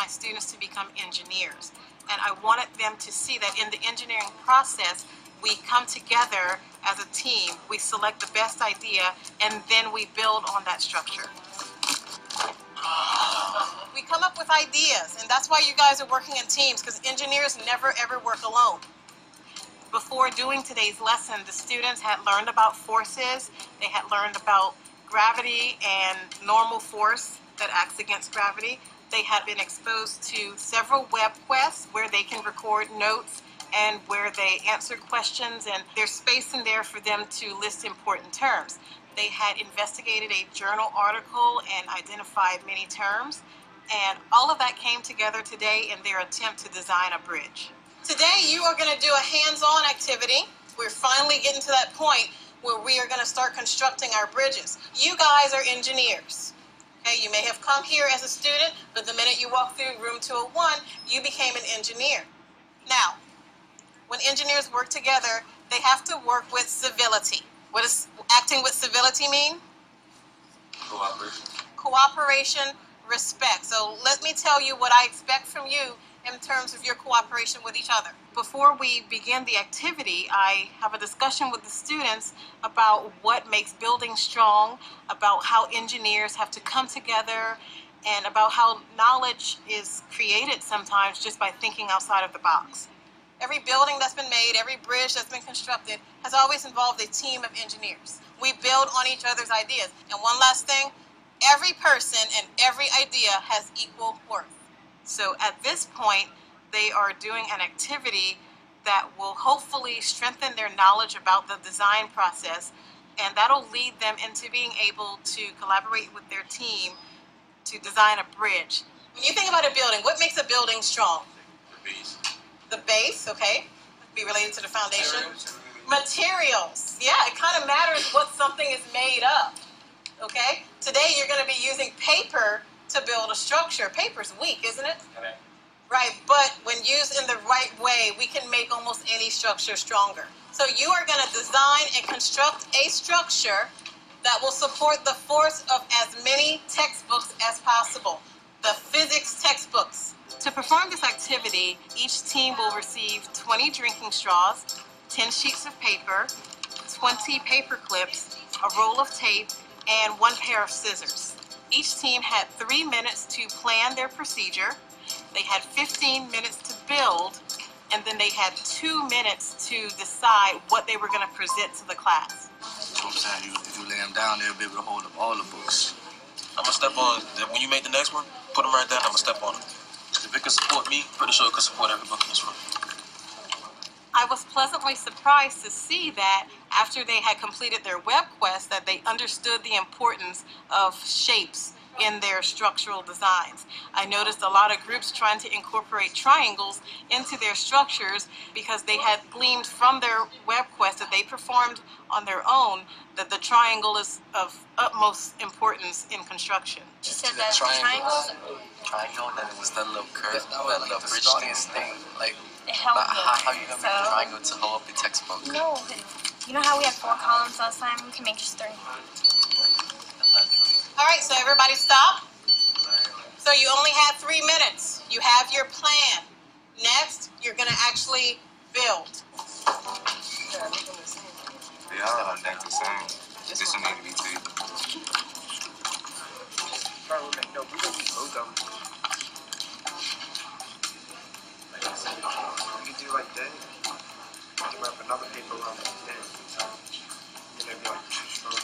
my students to become engineers. And I wanted them to see that in the engineering process, we come together as a team, we select the best idea, and then we build on that structure. We come up with ideas, and that's why you guys are working in teams, because engineers never ever work alone. Before doing today's lesson, the students had learned about forces, they had learned about gravity and normal force that acts against gravity. They had been exposed to several web quests where they can record notes and where they answer questions, and there's space in there for them to list important terms. They had investigated a journal article and identified many terms, and all of that came together today in their attempt to design a bridge. Today you are going to do a hands-on activity. We're finally getting to that point where we are going to start constructing our bridges. You guys are engineers. Okay, you may have come here as a student, but the minute you walk through room 201, you became an engineer. Now, when engineers work together, they have to work with civility. What does acting with civility mean? Cooperation. Cooperation, respect. So let me tell you what I expect from you in terms of your cooperation with each other. Before we begin the activity, I have a discussion with the students about what makes buildings strong, about how engineers have to come together, and about how knowledge is created sometimes just by thinking outside of the box. Every building that's been made, every bridge that's been constructed has always involved a team of engineers. We build on each other's ideas. And one last thing, every person and every idea has equal worth. So at this point, they are doing an activity that will hopefully strengthen their knowledge about the design process, and that'll lead them into being able to collaborate with their team to design a bridge. When you think about a building, what makes a building strong? The base. The base, okay, be related to the foundation. Materials, yeah, it kind of matters what something is made of, okay? Today you're going to be using paper to build a structure. Paper's weak, isn't it? Okay. Right, but when used in the right way, we can make almost any structure stronger. So you are going to design and construct a structure that will support the force of as many textbooks as possible. The physics textbooks. To perform this activity, each team will receive 20 drinking straws, 10 sheets of paper, 20 paper clips, a roll of tape, and 1 pair of scissors. Each team had 3 minutes to plan their procedure. They had 15 minutes to build, and then they had 2 minutes to decide what they were going to present to the class. You know what I'm saying? If you lay them down, they'll be able to hold up all the books. I'm gonna step on, when you make the next one, put them right there, I'm gonna step on them. If it can support me, pretty sure it can support every book in this room. I was pleasantly surprised to see that after they had completed their web quest, that they understood the importance of shapes in their structural designs. I noticed a lot of groups trying to incorporate triangles into their structures because they had gleaned from their web quest that they performed on their own that the triangle is of utmost importance in construction. You said that triangles? Triangle, then it was that little curve, that little bridge thing. Like, It helped how you gonna make a triangle to hold up the textbook? No, you know how we had 4 columns last time? We can make just 3. All right, so everybody stop. So you only had 3 minutes. You have your plan. Next, you're gonna actually build. They all are the same. This one need to be two. You do like that. You wrap another paper around like that. And then be like strong.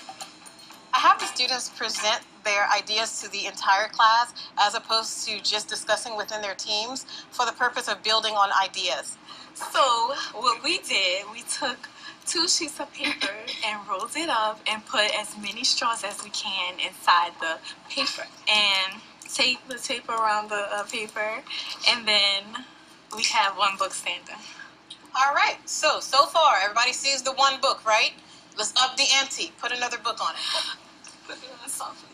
I have the students present their ideas to the entire class as opposed to just discussing within their teams for the purpose of building on ideas. So what we did, we took 2 sheets of paper and rolled it up and put as many straws as we can inside the paper and tape the tape around the paper, and then we have 1 book standing. All right, so far everybody sees the 1 book, right? Let's up the ante, put another book on it. Put it on softly.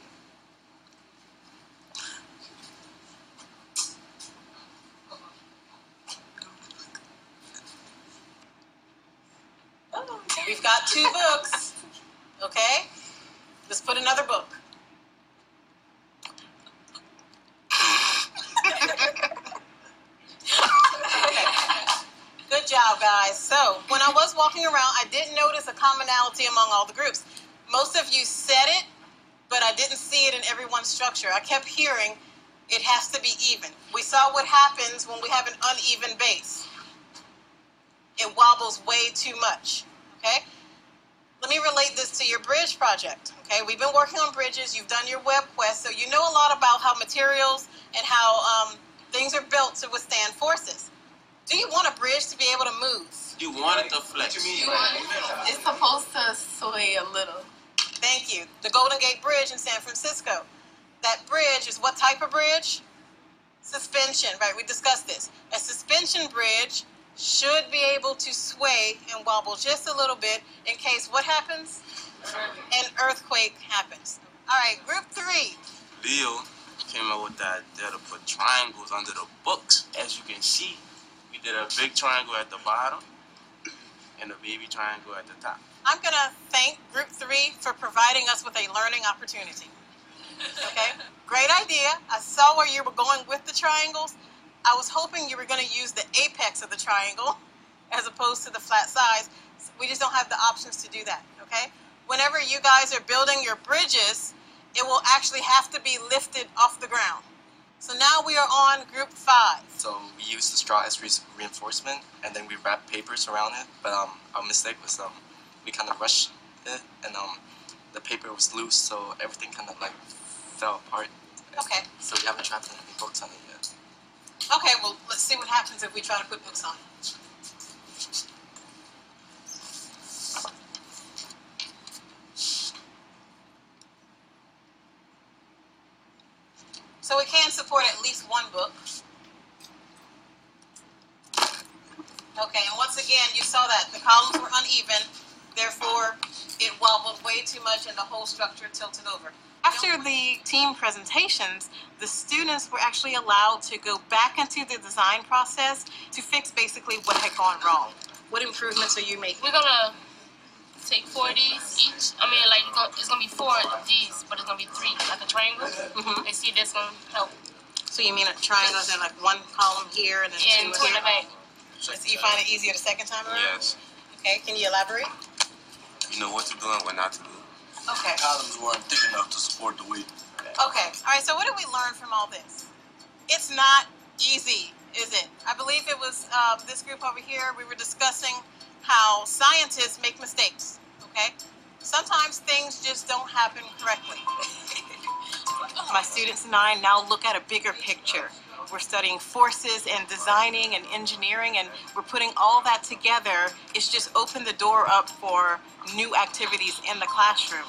Oh, okay. We've got 2 books, okay? Let's put another book. job, guys. So when I was walking around, I did notice a commonality among all the groups. Most of you said it, but I didn't see it in everyone's structure. I kept hearing it has to be even. We saw what happens when we have an uneven base. It wobbles way too much, okay? Let me relate this to your bridge project, okay? We've been working on bridges. You've done your web quest, so you know a lot about how materials and how things are built to withstand forces. Do you want a bridge to be able to move? You want it to flex. What you mean? It's supposed to sway a little. Thank you. The Golden Gate Bridge in San Francisco. That bridge is what type of bridge? Suspension, right? We discussed this. A suspension bridge should be able to sway and wobble just a little bit in case what happens? An earthquake happens. All right, group 3. Leo came up with the idea to put triangles under the books. As you can see, we did a big triangle at the bottom and a baby triangle at the top. I'm going to thank group 3 for providing us with a learning opportunity. Okay? Great idea. I saw where you were going with the triangles. I was hoping you were going to use the apex of the triangle as opposed to the flat sides. We just don't have the options to do that, okay? Whenever you guys are building your bridges, it will actually have to be lifted off the ground. So now we are on group 5. So we used the straw as reinforcement, and then we wrapped papers around it. But our mistake was we kind of rushed it, and the paper was loose, so everything kind of like fell apart. Okay. So we haven't tried to put any books on it yet. Okay, well, let's see what happens if we try to put books on it. So it can support at least one book. Okay, and once again, you saw that the columns were uneven, therefore it wobbled way too much and the whole structure tilted over. After the team presentations, the students were actually allowed to go back into the design process to fix basically what had gone wrong. What improvements are you making? We're gonna take 4 of these each. I mean, like, it's gonna be 4 of these, but it's gonna be 3, like a triangle. And see, this gonna help. So you mean a triangle is in like one column here and then And 2 in the back. So you find it easier the second time around? Yes. Okay, can you elaborate? You know what to do and what not to do. Okay. Columns weren't thick enough to support the weight. Okay, all right, so what did we learn from all this? It's not easy, is it? I believe it was this group over here, we were discussing how scientists make mistakes, okay? Sometimes things just don't happen correctly. My students and I now look at a bigger picture. We're studying forces and designing and engineering, and we're putting all that together. It's just opened the door up for new activities in the classroom.